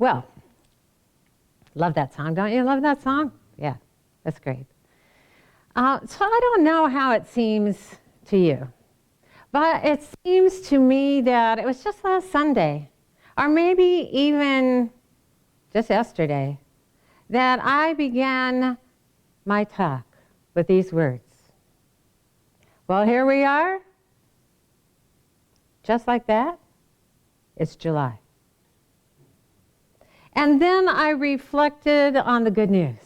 Well, love that song. Don't you love that song? Yeah, that's great. So I don't know how it seems to you, but it seems to me that it was just last Sunday, or maybe even just yesterday, that I began my talk with these words. Well, here we are. Just like that, it's July. And then I reflected on the good news,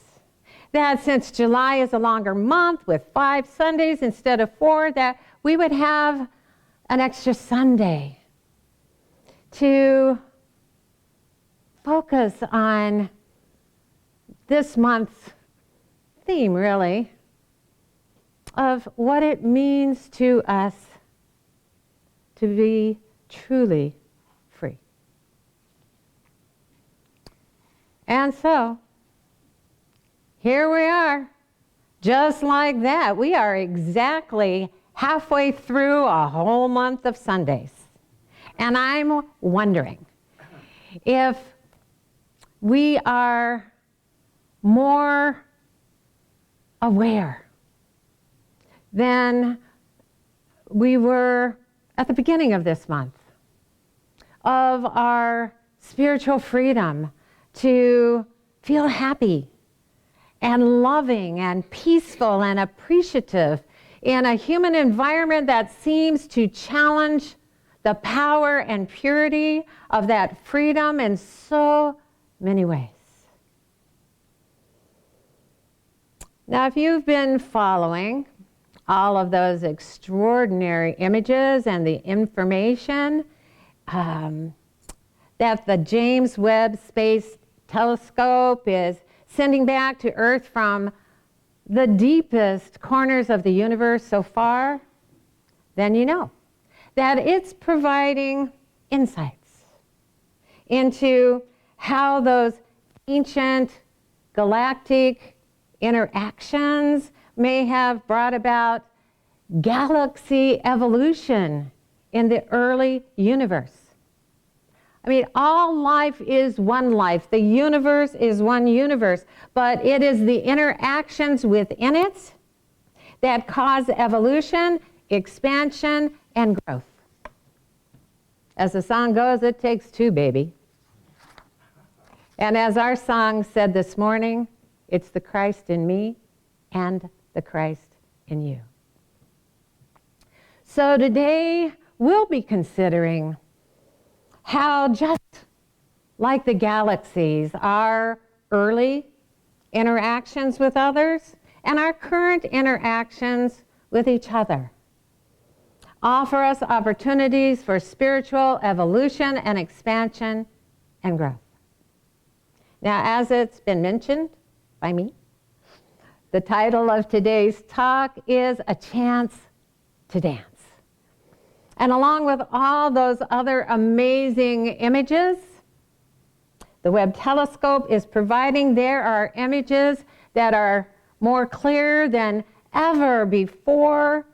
that since July is a longer month with 5 Sundays instead of 4, that we would have an extra Sunday to focus on this month's theme, really, of what it means to us to be truly free. And so, here we are, just like that. We are exactly halfway through a whole month of Sundays. And I'm wondering if we are more aware than we were at the beginning of this month of our spiritual freedom to feel happy and loving and peaceful and appreciative in a human environment that seems to challenge the power and purity of that freedom in so many ways. Now, if you've been following all of those extraordinary images and the information that the James Webb Space Telescope is sending back to Earth from the deepest corners of the universe so far, then you know that it's providing insights into how those ancient galactic interactions may have brought about galaxy evolution in the early universe. I mean, all life is one life. The universe is one universe, but it is the interactions within it that cause evolution, expansion, and growth. As the song goes, it takes two, baby. And as our song said this morning, it's the Christ in me and the Christ in you. So today we'll be considering how, just like the galaxies, our early interactions with others and our current interactions with each other offer us opportunities for spiritual evolution and expansion and growth. Now, as it's been mentioned by me, the title of today's talk is A Chance to Dance. And along with all those other amazing images, the Webb telescope is providing there are images that are more clear than ever before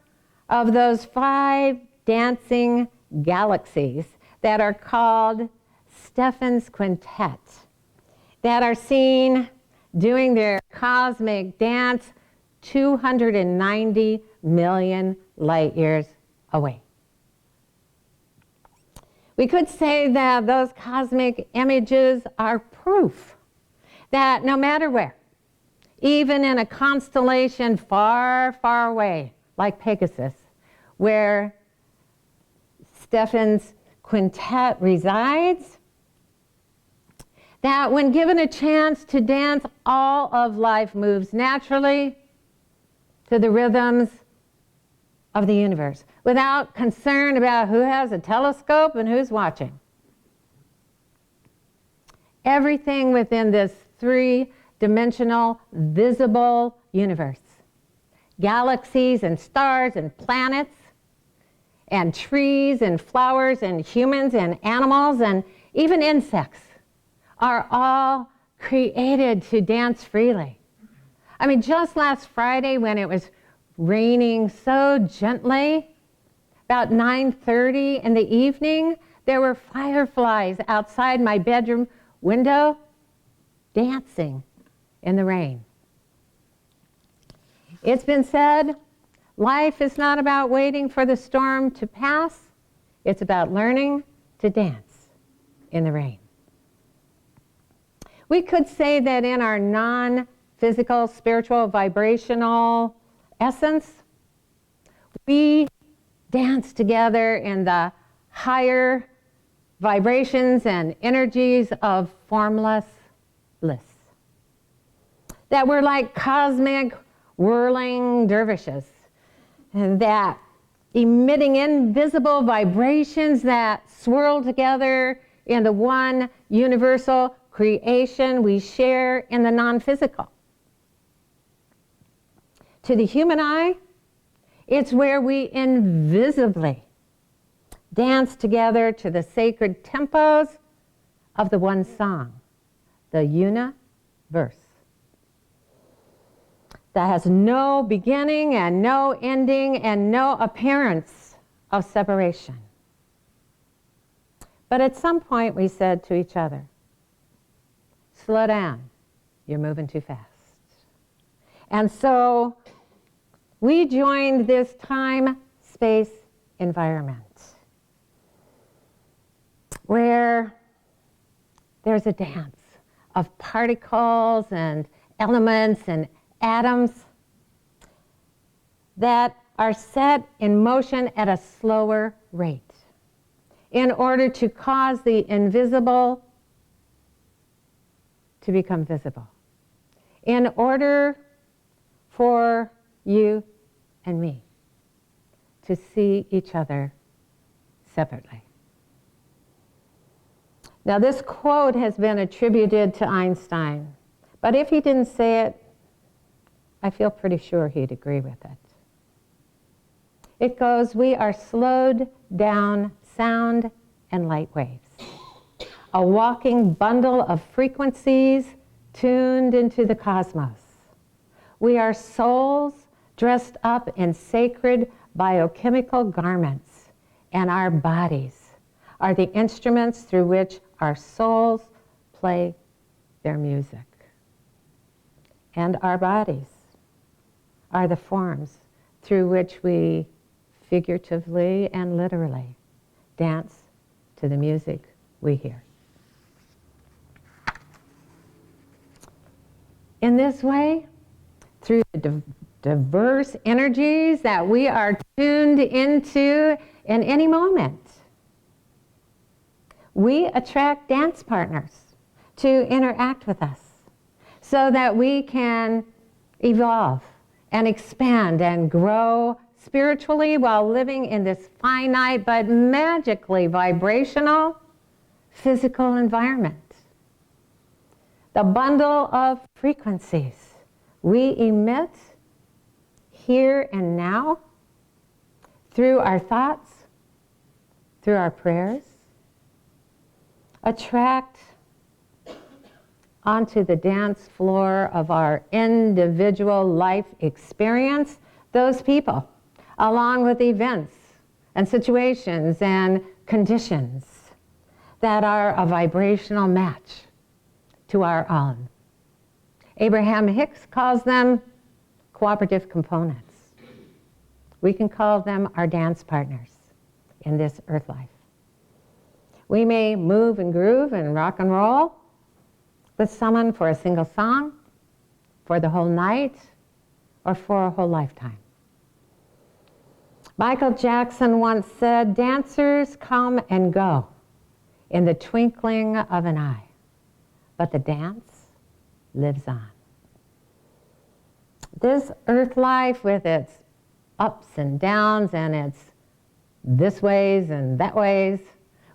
of those 5 dancing galaxies that are called Stephan's Quintet, that are seen doing their cosmic dance 290 million light years away. We could say that those cosmic images are proof that no matter where, even in a constellation far, far away, like Pegasus, where Stephan's Quintet resides, that when given a chance to dance, all of life moves naturally to the rhythms of the universe, without concern about who has a telescope and who's watching. Everything within this 3-dimensional, visible universe, galaxies and stars and planets and trees and flowers and humans and animals and even insects, are all created to dance freely. I mean, just last Friday when it was raining so gently, about 9:30 in the evening, there were fireflies outside my bedroom window, dancing in the rain. It's been said, life is not about waiting for the storm to pass. It's about learning to dance in the rain. We could say that in our non-physical, spiritual, vibrational essence, we dance together in the higher vibrations and energies of formless bliss. That we're like cosmic whirling dervishes, and that emitting invisible vibrations that swirl together in the one universal creation we share in the non-physical. To the human eye, it's where we invisibly dance together to the sacred tempos of the one song, the universe, that has no beginning and no ending and no appearance of separation. But at some point we said to each other, slow down, you're moving too fast. And so we joined this time-space environment where there's a dance of particles and elements and atoms that are set in motion at a slower rate in order to cause the invisible to become visible, in order for you and me to see each other separately. Now, this quote has been attributed to Einstein, but if he didn't say it, I feel pretty sure he'd agree with it. It goes, we are slowed down sound and light waves, a walking bundle of frequencies tuned into the cosmos. We are souls dressed up in sacred biochemical garments, and our bodies are the instruments through which our souls play their music. And our bodies are the forms through which we figuratively and literally dance to the music we hear. In this way, through the diverse energies that we are tuned into in any moment, we attract dance partners to interact with us so that we can evolve and expand and grow spiritually while living in this finite but magically vibrational physical environment. The bundle of frequencies we emit here and now through our thoughts, through our prayers, attract onto the dance floor of our individual life experience those people, along with events and situations and conditions that are a vibrational match to our own. Abraham Hicks calls them cooperative components. We can call them our dance partners in this earth life. We may move and groove and rock and roll with someone for a single song, for the whole night, or for a whole lifetime. Michael Jackson once said, dancers come and go in the twinkling of an eye, but the dance lives on. This earth life with its ups and downs and its this ways and that ways,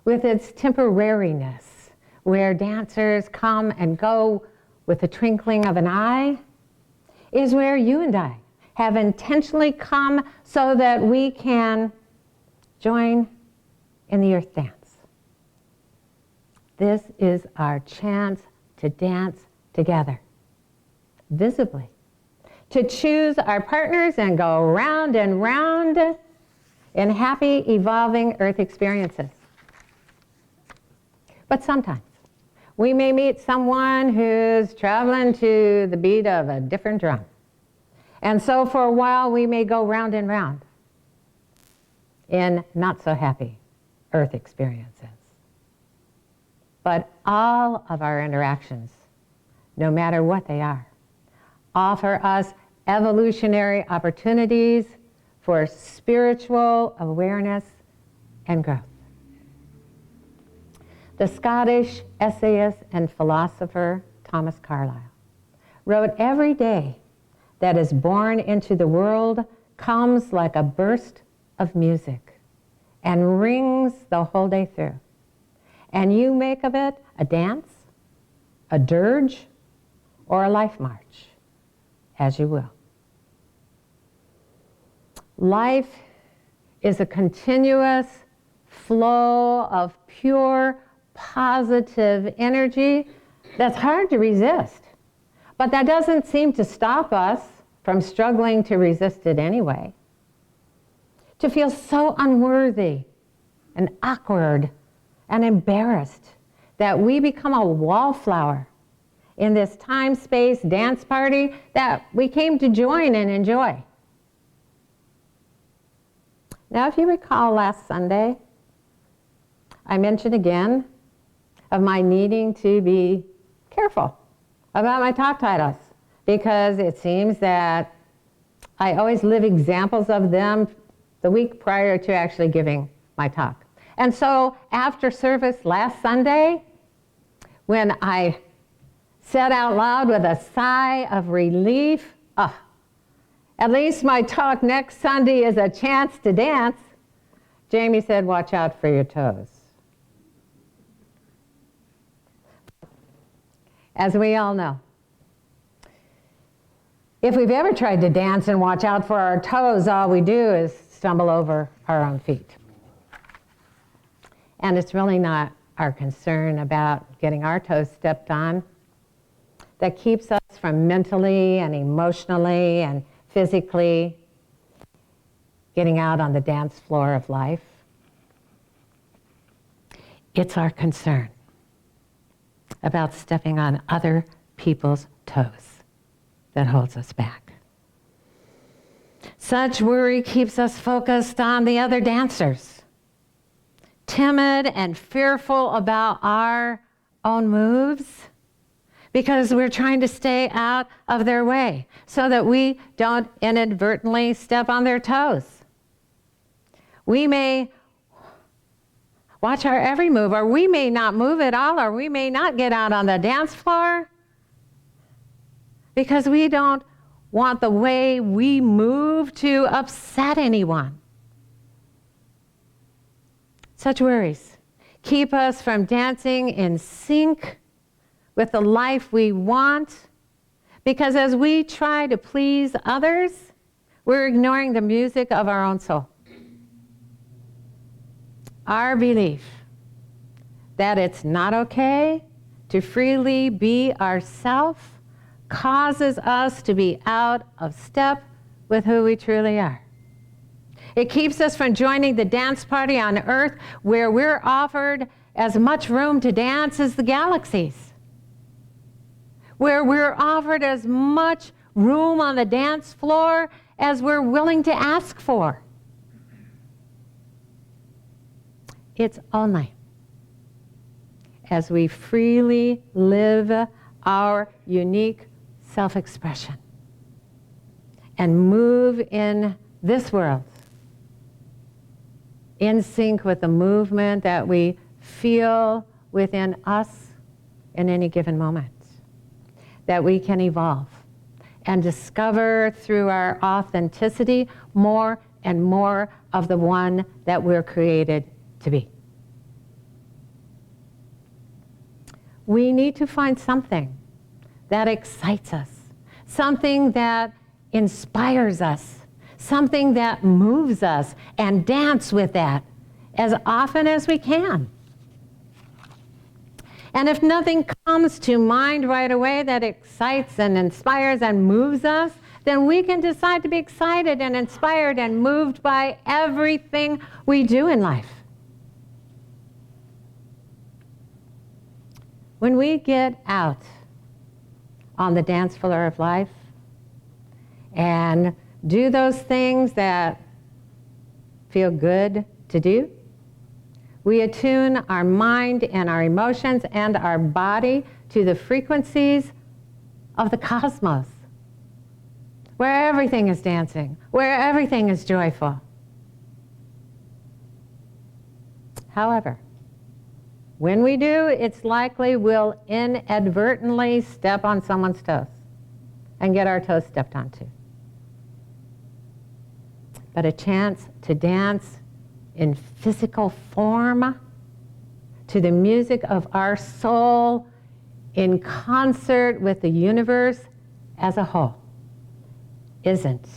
with its temporariness, where dancers come and go with the twinkling of an eye, is where you and I have intentionally come so that we can join in the earth dance. This is our chance to dance together, visibly, to choose our partners and go round and round in happy, evolving earth experiences. But sometimes We may meet someone who's traveling to the beat of a different drum. And so for a while, we may go round and round in not so happy earth experiences. But all of our interactions, no matter what they are, offer us evolutionary opportunities for spiritual awareness and growth. The Scottish essayist and philosopher Thomas Carlyle wrote, "Every day that is born into the world comes like a burst of music and rings the whole day through. And you make of it a dance, a dirge, or a life march, as you will." Life is a continuous flow of pure, positive energy that's hard to resist. But that doesn't seem to stop us from struggling to resist it anyway. To feel so unworthy and awkward and embarrassed that we become a wallflower in this time-space dance party that we came to join and enjoy. Now, if you recall last Sunday, I mentioned again of my needing to be careful about my talk titles, because it seems that I always live examples of them the week prior to actually giving my talk. And so after service last Sunday, when I said out loud with a sigh of relief, at least my talk next Sunday is a chance to dance, Jamie said, "Watch out for your toes." As we all know, if we've ever tried to dance and watch out for our toes, all we do is stumble over our own feet. And it's really not our concern about getting our toes stepped on that keeps us from mentally and emotionally and physically getting out on the dance floor of life. It's our concern about stepping on other people's toes that holds us back. Such worry keeps us focused on the other dancers, timid and fearful about our own moves, because we're trying to stay out of their way so that we don't inadvertently step on their toes. We may watch our every move, or we may not move at all, or we may not get out on the dance floor because we don't want the way we move to upset anyone. Such worries keep us from dancing in sync with the life we want, because as we try to please others, we're ignoring the music of our own soul. Our belief that it's not okay to freely be ourselves causes us to be out of step with who we truly are. It keeps us from joining the dance party on Earth, where we're offered as much room to dance as the galaxies, where we're offered as much room on the dance floor as we're willing to ask for. It's only as we freely live our unique self-expression and move in this world in sync with the movement that we feel within us in any given moment, that we can evolve and discover through our authenticity more and more of the one that we're created to be. We need to find something that excites us, something that inspires us, something that moves us, and dance with that as often as we can. And if nothing comes to mind right away that excites and inspires and moves us, then we can decide to be excited and inspired and moved by everything we do in life. when we get out on the dance floor of life and do those things that feel good to do, we attune our mind and our emotions and our body to the frequencies of the cosmos, where everything is dancing, where everything is joyful. However, when we do, it's likely we'll inadvertently step on someone's toes and get our toes stepped on too. But a chance to dance in physical form to the music of our soul in concert with the universe as a whole isn't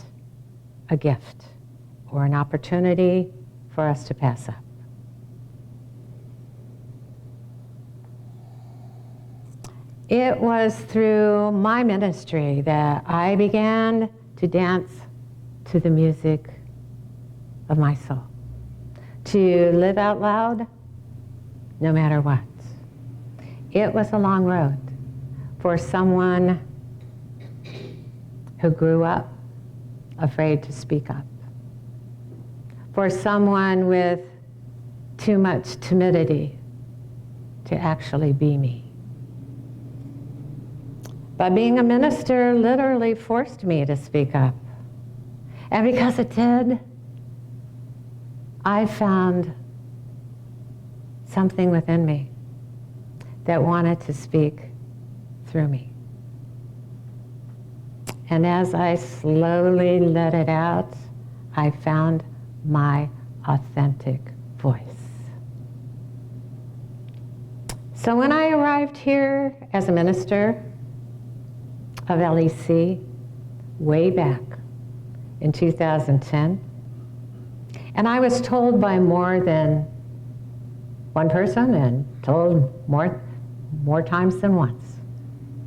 a gift or an opportunity for us to pass up. It was through my ministry that I began to dance to the music of my soul, to live out loud no matter what. It was a long road for someone who grew up afraid to speak up, for someone with too much timidity to actually be me. But being a minister literally forced me to speak up. And because it did, I found something within me that wanted to speak through me. And as I slowly let it out, I found my authentic voice. So when I arrived here as a minister of LEC way back in 2010, and I was told by more than one person and told more times than once,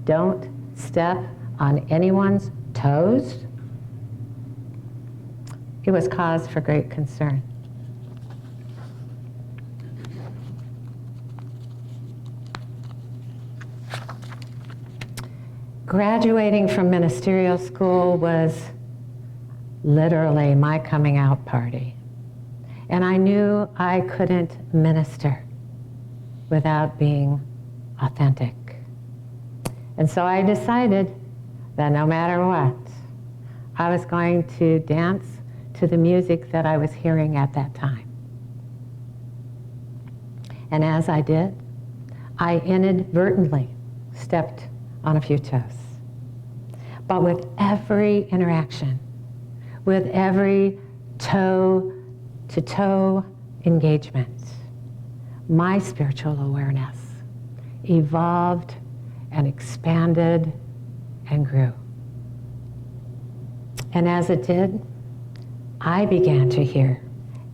don't step on anyone's toes. It was cause for great concern. Graduating from ministerial school was literally my coming out party. And I knew I couldn't minister without being authentic. And so I decided that no matter what, I was going to dance to the music that I was hearing at that time. And as I did, I inadvertently stepped on a few toes. But with every interaction, with every toe-to-toe engagement, my spiritual awareness evolved and expanded and grew. And as it did, I began to hear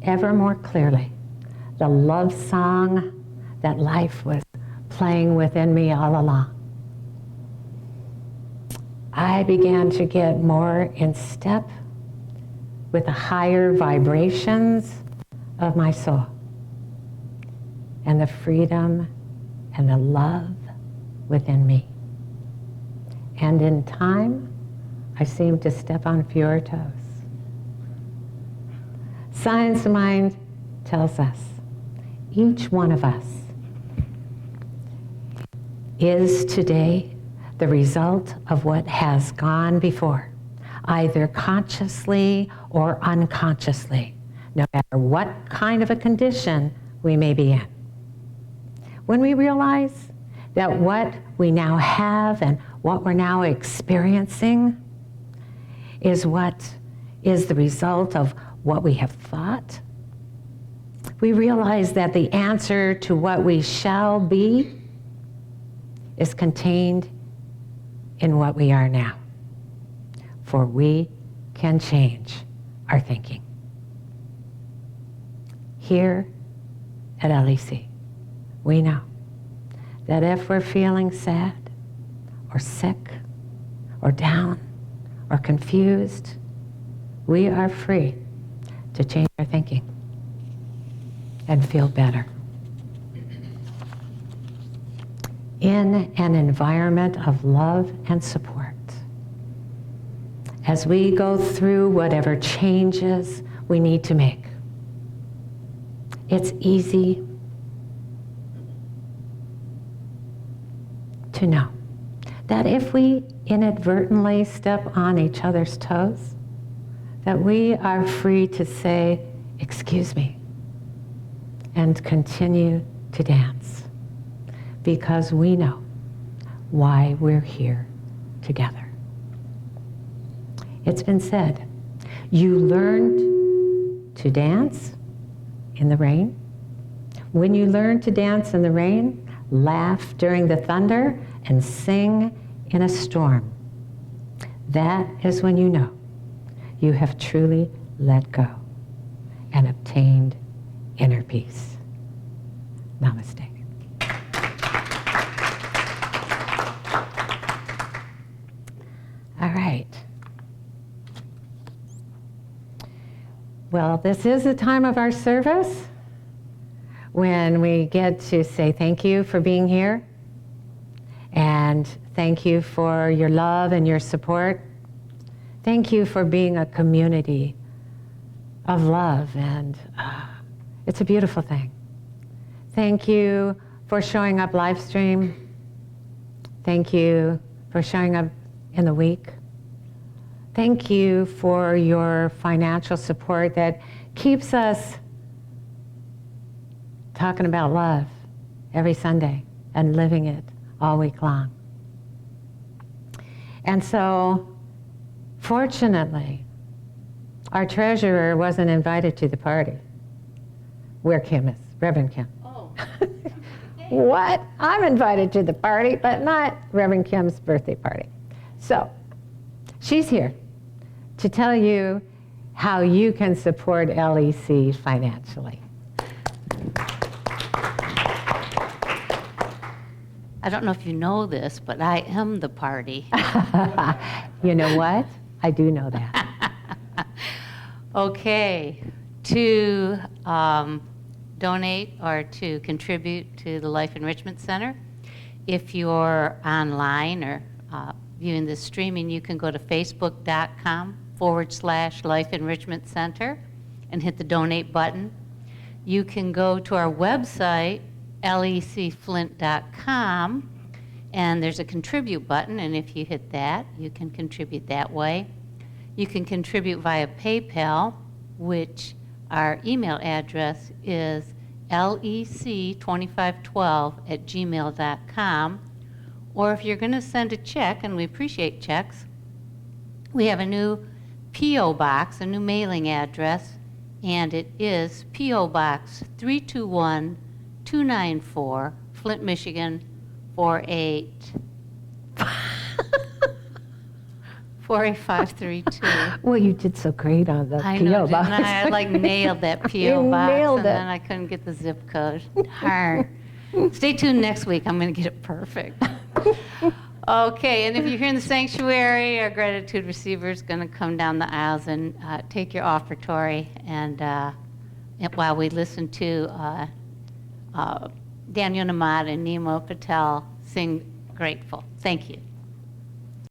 ever more clearly the love song that life was playing within me all along. I began to get more in step with the higher vibrations of my soul and the freedom and the love within me. And in time, I seemed to step on fewer toes. Science of Mind tells us each one of us is today the result of what has gone before, either consciously or unconsciously, no matter what kind of a condition we may be in. When we realize that what we now have and what we're now experiencing is what is the result of what we have thought, we realize that the answer to what we shall be is contained in what we are now. For we can change our thinking. Here at LEC, we know that if we're feeling sad or sick or down or confused, we are free to change our thinking and feel better. in an environment of love and support. As we go through whatever changes we need to make, it's easy to know that if we inadvertently step on each other's toes, that we are free to say, "Excuse me," and continue to dance, because we know why we're here together. It's been said, you learned to dance in the rain. When you learn to dance in the rain, laugh during the thunder, and sing in a storm, that is when you know you have truly let go and obtained inner peace. Namaste. All right. Well, this is the time of our service when we get to say thank you for being here, and thank you for your love and your support. Thank you for being a community of love, and it's a beautiful thing. Thank you for showing up live stream. Thank you for showing up in the week. Thank you for your financial support that keeps us talking about love every Sunday and living it all week long. And so, fortunately, our treasurer wasn't invited to the party where Kim is, Reverend Kim. Oh. What? I'm invited to the party, but not Reverend Kim's birthday party. So, she's here to tell you how you can support LEC financially. I don't know if you know this, but I am the party. You know what? I do know that. Okay, to donate or to contribute to the Life Enrichment Center, if you're online or viewing this streaming, you can go to facebook.com/Life Enrichment Center and hit the donate button. You can go to our website, lecflint.com, and there's a contribute button, and if you hit that, you can contribute that way. You can contribute via PayPal, which our email address is lec2512@gmail.com. Or if you're going to send a check, and we appreciate checks, we have a new P.O. Box, a new mailing address, and it is P.O. Box 321-294, Flint, Michigan, 48532. Well, you did so great on the I P.O. know, box. didn't I? I like nailed that P.O. You box, nailed and it. then I couldn't get the zip code. Darn. Stay tuned next week. I'm going to get it perfect. Okay, and if you're here in the sanctuary, our gratitude receiver is going to come down the aisles and take your offertory, and while we listen to Daniel Namad and Nemo Patel sing Grateful. Thank you.